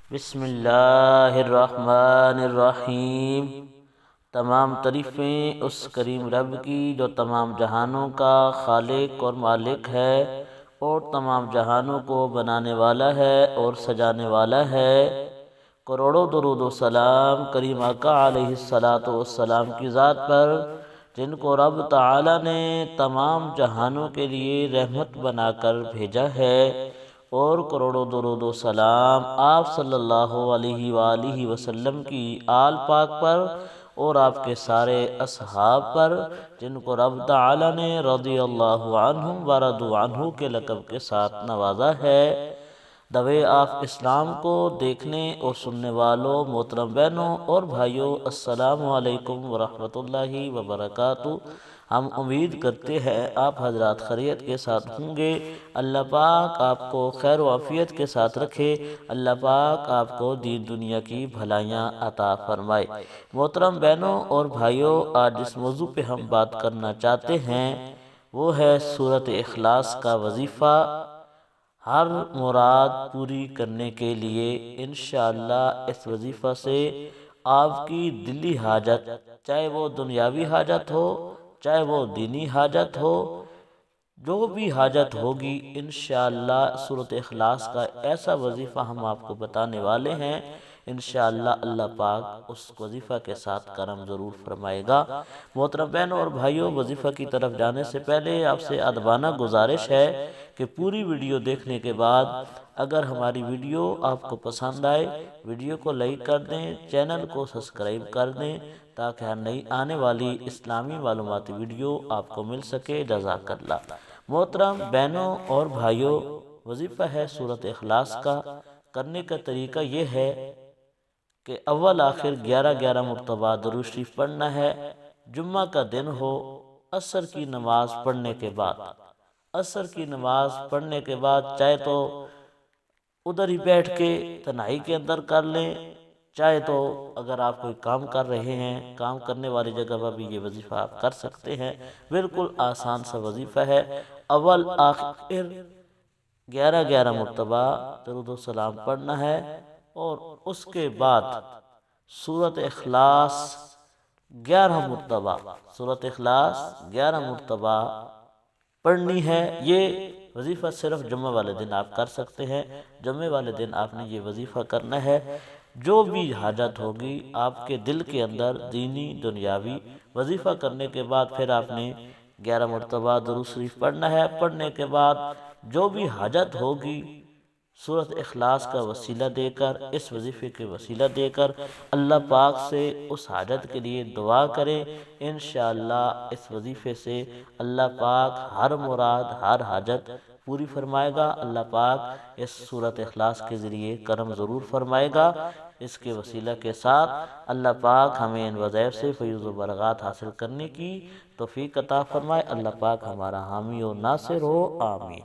بسم اللہ الرحمن الرحیم۔ تمام تعریفیں اس کریم رب کی جو تمام جہانوں کا خالق اور مالک ہے اور تمام جہانوں کو بنانے والا ہے اور سجانے والا ہے۔ کروڑوں درود و سلام کریم آقا علیہ الصلاۃ والسلام کی ذات پر، جن کو رب تعالی نے تمام جہانوں کے لیے رحمت بنا کر بھیجا ہے، اور کروڑوں درود و سلام آپ صلی اللہ علیہ وآلہ وسلم کی آل پاک پر اور آپ کے سارے اصحاب پر، جن کو رب تعالی نے رضی اللہ عنہم ورضوا عنہ کے لقب کے ساتھ نوازا ہے۔ دوے آف اسلام کو دیکھنے اور سننے والوں محترم بہنوں اور بھائیوں، السلام علیکم ورحمۃ اللہ وبرکاتہ۔ ہم امید کرتے ہیں آپ حضرات خیریت کے ساتھ ہوں گے۔ اللہ پاک آپ کو خیر و عافیت کے ساتھ رکھے۔ اللہ پاک آپ کو دین دنیا کی بھلائیاں عطا فرمائے۔ محترم بہنوں اور بھائیوں، آج جس موضوع پہ ہم بات کرنا چاہتے ہیں وہ ہے سورۃ اخلاص کا وظیفہ۔ ہر مراد پوری کرنے کے لیے انشاءاللہ اس وظیفہ سے آپ کی دلی حاجت، چاہے وہ دنیاوی حاجت ہو چاہے وہ دینی حاجت ہو، جو بھی حاجت ہوگی انشاءاللہ سورۃ اخلاص کا ایسا وظیفہ ہم آپ کو بتانے والے ہیں۔ انشاءاللہ اللہ پاک اس وظیفہ کے ساتھ کرم ضرور فرمائے گا۔ محترم بہنوں اور بھائیوں، وظیفہ کی طرف جانے سے پہلے آپ سے ادبانہ گزارش ہے کہ پوری ویڈیو دیکھنے کے بعد اگر ہماری ویڈیو آپ کو پسند آئے، ویڈیو کو لائک کر دیں، چینل کو سبسکرائب کر دیں تاکہ ہر نئی آنے والی اسلامی معلوماتی ویڈیو آپ کو مل سکے۔ جزاک اللہ۔ محترم بہنوں اور بھائیوں، وظیفہ ہے سورۃ اخلاص کا۔ کرنے کا طریقہ یہ ہے کہ اول آخر 11 مرتبہ درود شریف پڑھنا ہے۔ جمعہ کا دن ہو، عصر کی نماز پڑھنے کے بعد، عصر کی نماز پڑھنے کے بعد چاہے تو ادھر ہی بیٹھ کے تنہائی کے اندر کر لیں، چاہے تو اگر آپ کوئی کام کر رہے ہیں، کام کرنے والی جگہ پر بھی یہ وظیفہ آپ کر سکتے ہیں۔ بالکل آسان سا وظیفہ ہے۔ اول آخر 11 مرتبہ درود و سلام پڑھنا ہے، اور اس کے بعد سورۃ اخلاص 11 مرتبہ، سورۃ اخلاص 11 مرتبہ پڑھنی ہے۔ یہ وظیفہ صرف جمعہ والے دن آپ کر سکتے ہیں۔ جمعہ والے دن آپ نے یہ وظیفہ کرنا ہے۔ جو بھی حاجت ہوگی آپ کے دل کے اندر، دینی دنیاوی، وظیفہ کرنے کے بعد پھر آپ نے 11 مرتبہ درود شریف پڑھنا ہے۔ پڑھنے کے بعد جو بھی حاجت ہوگی سورۃ اخلاص کا وسیلہ دے کر، اس وظیفے کے وسیلہ دے کر اللہ پاک سے اس حاجت کے لیے دعا کریں۔ انشاءاللہ اس وظیفے سے اللہ پاک ہر مراد، ہر حاجت پوری فرمائے گا۔ اللہ پاک اس سورۃ اخلاص کے ذریعے کرم ضرور فرمائے گا۔ اس کے وسیلہ کے ساتھ اللہ پاک ہمیں ان وظائف سے فیض و برکات حاصل کرنے کی توفیق عطا فرمائے۔ اللہ پاک ہمارا حامی و ناصر ہو، آمین۔